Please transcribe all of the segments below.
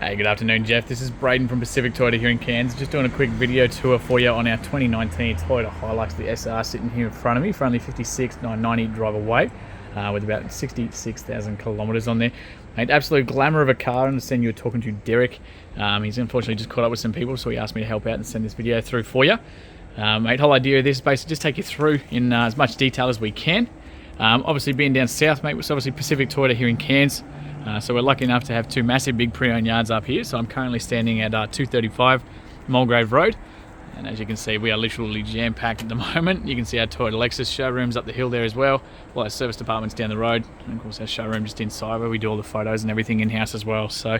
Hey, good afternoon, Jeff. This is Braden from Pacific Toyota here in Cairns. Just doing a quick video tour for you on our 2019 Toyota Hilux, the SR, sitting here in front of me for only 56,990 drive away, with about 66,000 kilometres on there. Mate, absolute glamour of a car. I understand you were talking to Derek. He's unfortunately just caught up with some people, so he asked me to help out and send this video through for you. Mate, whole idea of this is basically just take you through in as much detail as we can. Obviously being down south, mate, it's obviously Pacific Toyota here in Cairns. So we're lucky enough to have two massive big pre-owned yards up here. So I'm currently standing at 235 Mulgrave Road. And as you can see, we are literally jam-packed at the moment. You can see our Toyota Lexus showrooms up the hill there as well. All our service departments down the road. And of course our showroom just inside where we do all the photos and everything in-house as well. So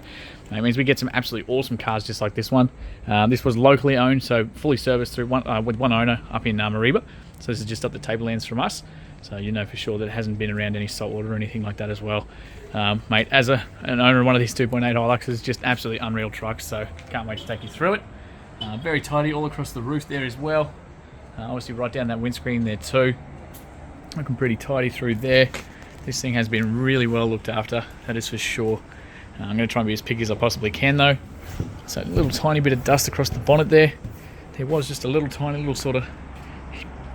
it means we get some absolutely awesome cars just like this one. This was locally owned, so fully serviced through with one owner up in Mariba. So this is just up the tablelands from us. So you know for sure that it hasn't been around any saltwater or anything like that as well. Mate, as an owner of one of these 2.8 Hiluxes, just absolutely unreal trucks, so can't wait to take you through it. Very tidy all across the roof there as well. Obviously right down that windscreen there too. Looking pretty tidy through there. This thing has been really well looked after, that is for sure. I'm going to try and be as picky as I possibly can though. So a little tiny bit of dust across the bonnet there. There was just a little tiny little sort of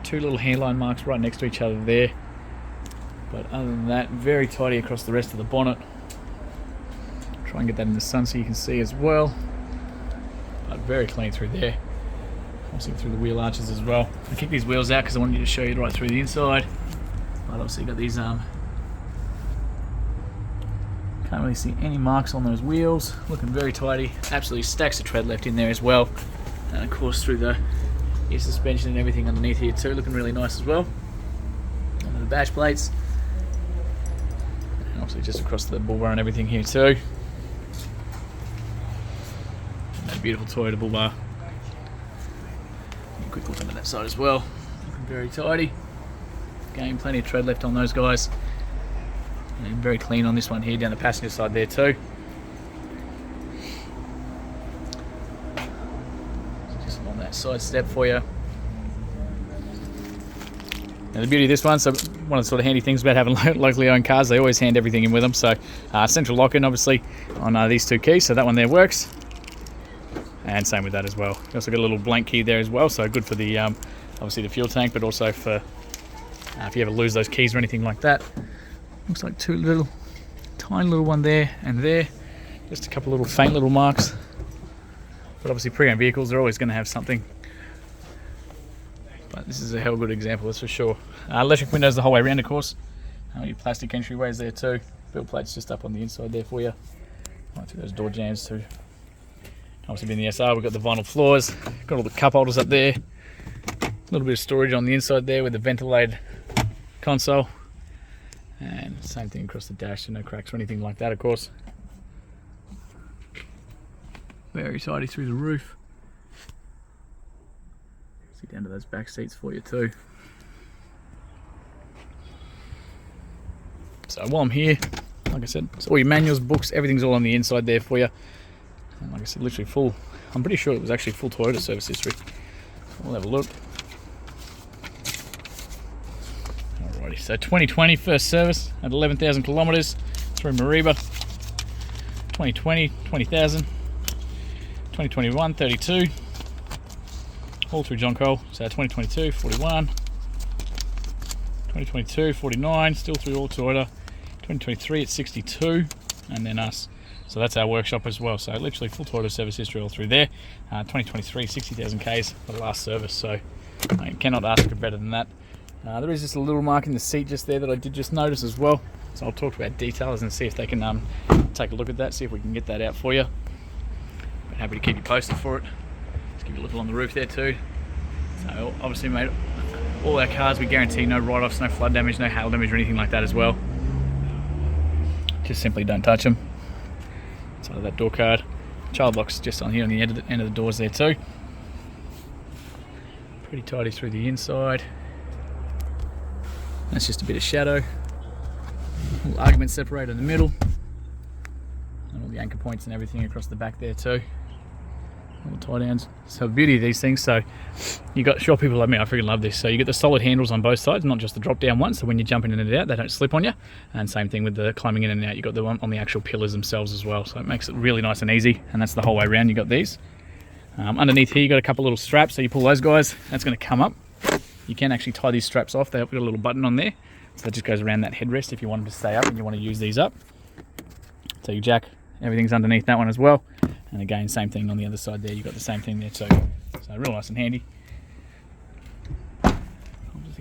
two little hairline marks right next to each other there. But other than that, very tidy across the rest of the bonnet. Try and get that in the sun so you can see as well. But very clean through there. Also through the wheel arches as well. I kicked these wheels out because I wanted to show you right through the inside. But obviously got these can't really see any marks on those wheels. Looking very tidy. Absolutely stacks of tread left in there as well. And of course through the air suspension and everything underneath here too, looking really nice as well. Under the dash plates. And obviously just across the bull bar and everything here too. And that beautiful Toyota bull bar. A quick look under that side as well. Looking very tidy. Again, plenty of tread left on those guys. And very clean on this one here down the passenger side there too. Just along that side step for you. Now the beauty of this one, so one of the sort of handy things about having locally owned cars, they always hand everything in with them. So central lock-in obviously on these two keys, so that one there works. And same with that as well. You also got a little blank key there as well, so good for the obviously the fuel tank, but also for if you ever lose those keys or anything like that. Looks like two little, tiny little one there and there. Just a couple little faint little marks. But obviously pre-owned vehicles, they're always going to have something. But this is a hell good example, that's for sure. Electric windows the whole way around, of course. Your plastic entryways there too. Build plates just up on the inside there for you. Right through those door jams too. Obviously being the SR, we've got the vinyl floors. Got all the cup holders up there. A little bit of storage on the inside there with the ventilated console. And same thing across the dash, so no cracks or anything like that, of course. Very tidy through the roof. See down to those back seats for you too. So while I'm here, like I said, so all your manuals, books, everything's all on the inside there for you. And like I said, literally full. I'm pretty sure it was actually full Toyota service history. We'll have a look. Alrighty, so 2020 first service at 11,000 kilometers through Mariba. 2020, 20,000. 2021, 32. All through John Cole. So 2022, 41. 2022, 49. Still through all Toyota. 2023 at 62. And then us. So that's our workshop as well. So literally full Toyota service history all through there. 2023, 60,000 Ks for the last service. So I cannot ask for better than that. There is just a little mark in the seat just there that I did just notice as well. So I'll talk about detailers and see if they can take a look at that, see if we can get that out for you. But happy to keep you posted for it. Let's give you a look along the roof there too. So obviously, mate, all our cars we guarantee no write-offs, no flood damage, no hail damage or anything like that as well. Just simply don't touch them. Side of that door card. Child locks just on here on the end of the doors there too. Pretty tidy through the inside. That's just a bit of shadow. Little argument separator in the middle. And all the anchor points and everything across the back there too. all the tie downs. So the beauty of these things, so you got short people like me, I freaking love this. So you get the solid handles on both sides, not just the drop down ones, so when you're jumping in and out, they don't slip on you. And same thing with the climbing in and out, you got the one on the actual pillars themselves as well. So it makes it really nice and easy, and that's the whole way around. You got these. Underneath here, you got a couple little straps, so you pull those guys, that's going to come up. You can actually tie these straps off. They've got a little button on there, so that just goes around that headrest if you want them to stay up and you want to use these up. So you jack, everything's underneath that one as well. And again, same thing on the other side there, you've got the same thing there too. So real nice and handy. I'll just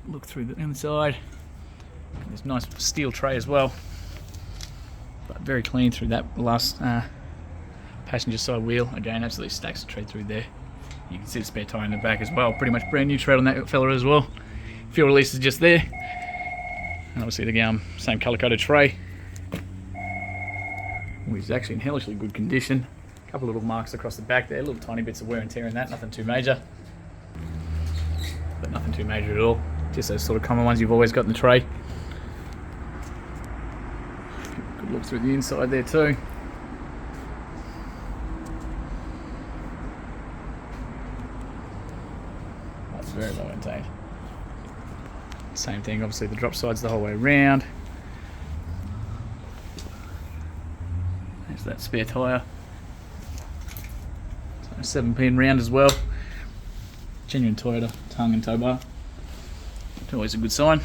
look through the inside. This nice steel tray as well, but very clean through that last passenger side wheel. Again, absolutely stacks the tread through there. You can see the spare tyre in the back as well. Pretty much brand new tread on that fella as well. Fuel release is just there. And obviously the same colour coded tray, which is actually in hellishly good condition. A couple little marks across the back there, little tiny bits of wear and tear in that, nothing too major. But nothing too major at all. Just those sort of common ones you've always got in the tray. Good look through the inside there too. That's very well maintained. Same thing, obviously the drop side's the whole way around. There's that spare tyre. So 7-pin round as well. Genuine Toyota tongue and tow bar. It's always a good sign.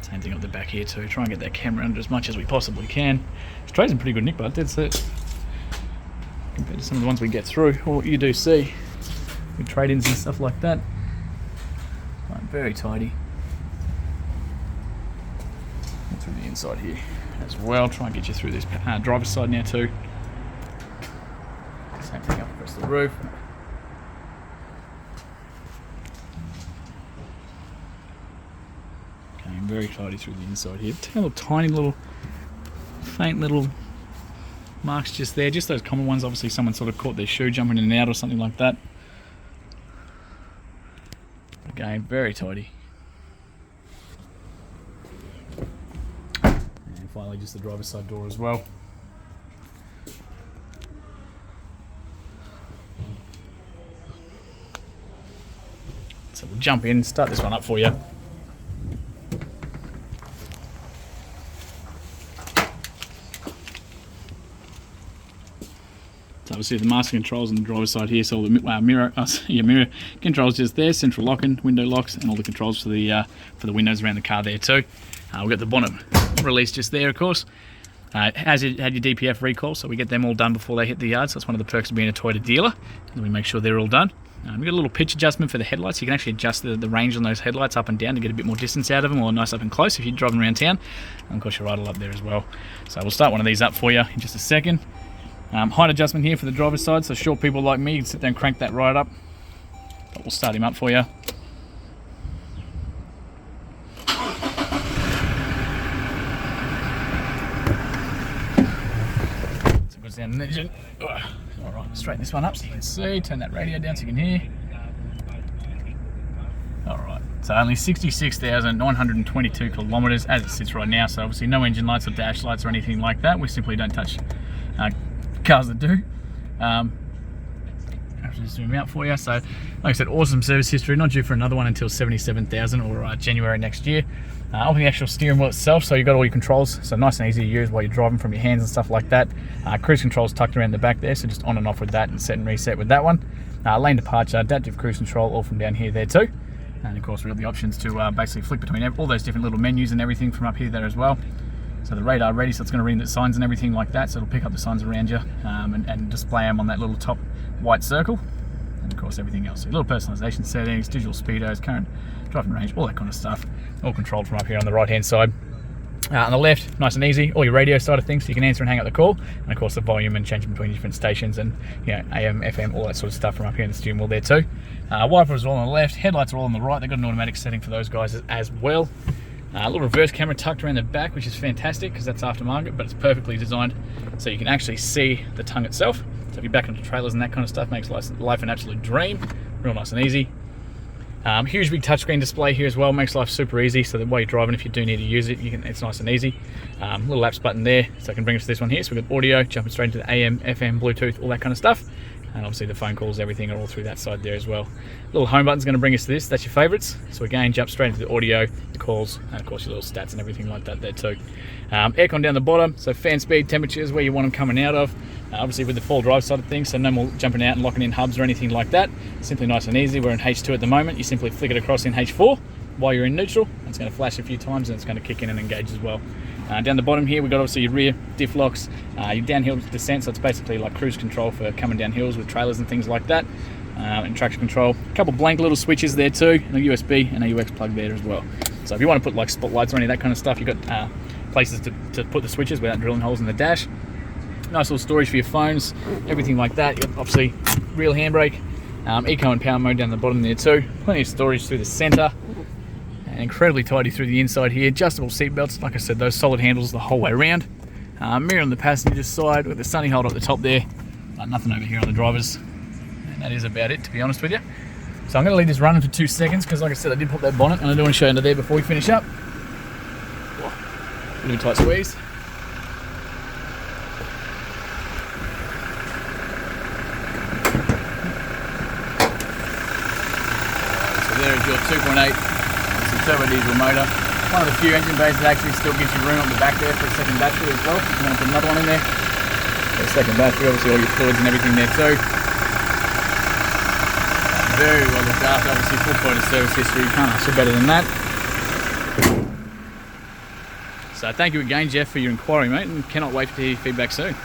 Same thing up the back here too. Try and get that camera under as much as we possibly can. This trade's in pretty good nick, but that's it. Compared to some of the ones we get through, or what you do see with trade-ins and stuff like that. Right, very tidy. And through the inside here as well. Try and get you through this driver's side now too. Same thing up across the roof. Okay, very tidy through the inside here. Tiny little, faint little marks just there. Just those common ones. Obviously someone sort of caught their shoe jumping in and out or something like that. Again, very tidy. And finally just the driver's side door as well. So we'll jump in, start this one up for you. So obviously the master controls on the driver's side here, so all the mirror controls just there, central locking, window locks, and all the controls for the windows around the car there too. We've got the bonnet release just there, of course. It had your DPF recall, so we get them all done before they hit the yard, so that's one of the perks of being a Toyota dealer, and we make sure they're all done. We've got a little pitch adjustment for the headlights. You can actually adjust the range on those headlights up and down to get a bit more distance out of them, or nice up and close if you're driving around town. And of course your idle up there as well. So we'll start one of these up for you in just a second. Height adjustment here for the driver's side, so short people like me, you can sit there and crank that right up. But we'll start him up for you. It's a good sound engine. Alright, straighten this one up so you can see, turn that radio down so you can hear. Alright, so only 66,922 kilometres as it sits right now, so obviously no engine lights or dash lights or anything like that. We simply don't touch cars that do. I'll just zoom out for you. So like I said, awesome service history, not due for another one until 77,000 or January next year. On the actual steering wheel itself, so you've got all your controls, so nice and easy to use while you're driving from your hands and stuff like that. Cruise controls tucked around the back there, so just on and off with that and set and reset with that one. Lane departure, adaptive cruise control, all from down here there too. And of course we've got the options to basically flick between all those different little menus and everything from up here there as well. So the radar ready, so it's going to read the signs and everything like that, so it'll pick up the signs around you and display them on that little top white circle. And of course everything else, so little personalization settings, digital speedos, current driving range, all that kind of stuff, all controlled from up here on the right hand side. On the left, nice and easy, all your radio side of things, so you can answer and hang up the call, and of course the volume and changing between different stations and AM, FM, all that sort of stuff from up here in the steering wheel there too. Wipers are all on the left, headlights are all on the right. They've got an automatic setting for those guys as well. A little reverse camera tucked around the back, which is fantastic because that's aftermarket, but it's perfectly designed so you can actually see the tongue itself. So if you're back into trailers and that kind of stuff, makes life an absolute dream. Real nice and easy. Huge big touchscreen display here as well, makes life super easy, so that while you're driving, if you do need to use it, it's nice and easy. Little apps button there, so I can bring us to this one here. So we've got audio, jumping straight into the AM, FM, Bluetooth, all that kind of stuff. And obviously the phone calls, everything are all through that side there as well. Little home button's going to bring us to this, that's your favourites. So again, jump straight into the audio, the calls, and of course your little stats and everything like that there too. Aircon down the bottom, so fan speed, temperatures, where you want them coming out of. Obviously with the full drive side of things, so no more jumping out and locking in hubs or anything like that. Simply nice and easy. We're in H2 at the moment. You simply flick it across in H4 while you're in neutral. It's going to flash a few times and it's going to kick in and engage as well. Down the bottom here, we've got obviously your rear diff locks, your downhill descent, so it's basically like cruise control for coming down hills with trailers and things like that, and traction control. A couple blank little switches there too, and a USB and a UX plug there as well. So if you want to put like spotlights or any of that kind of stuff, you've got places to put the switches without drilling holes in the dash. Nice little storage for your phones, everything like that. You've got obviously real handbrake, eco and power mode down the bottom there too. Plenty of storage through the center. And incredibly tidy through the inside here. Adjustable seat belts, like I said, those solid handles the whole way around. Mirror on the passenger side with the sunny holder at the top there. Nothing over here on the driver's. And that is about it, to be honest with you. So I'm going to leave this running for 2 seconds because, like I said, I did pop that bonnet and I do want to show you under there before we finish up. A bit of a tight squeeze. So there is your 2.8 turbo diesel motor. One of the few engine bays that actually still gives you room on the back there for a second battery as well. You want to put another one in there. A second battery, obviously all your fluids and everything there too. Very well looked after, obviously full point of service history. You can't ask for better than that. So thank you again, Jeff, for your inquiry, mate, and cannot wait to hear your feedback soon.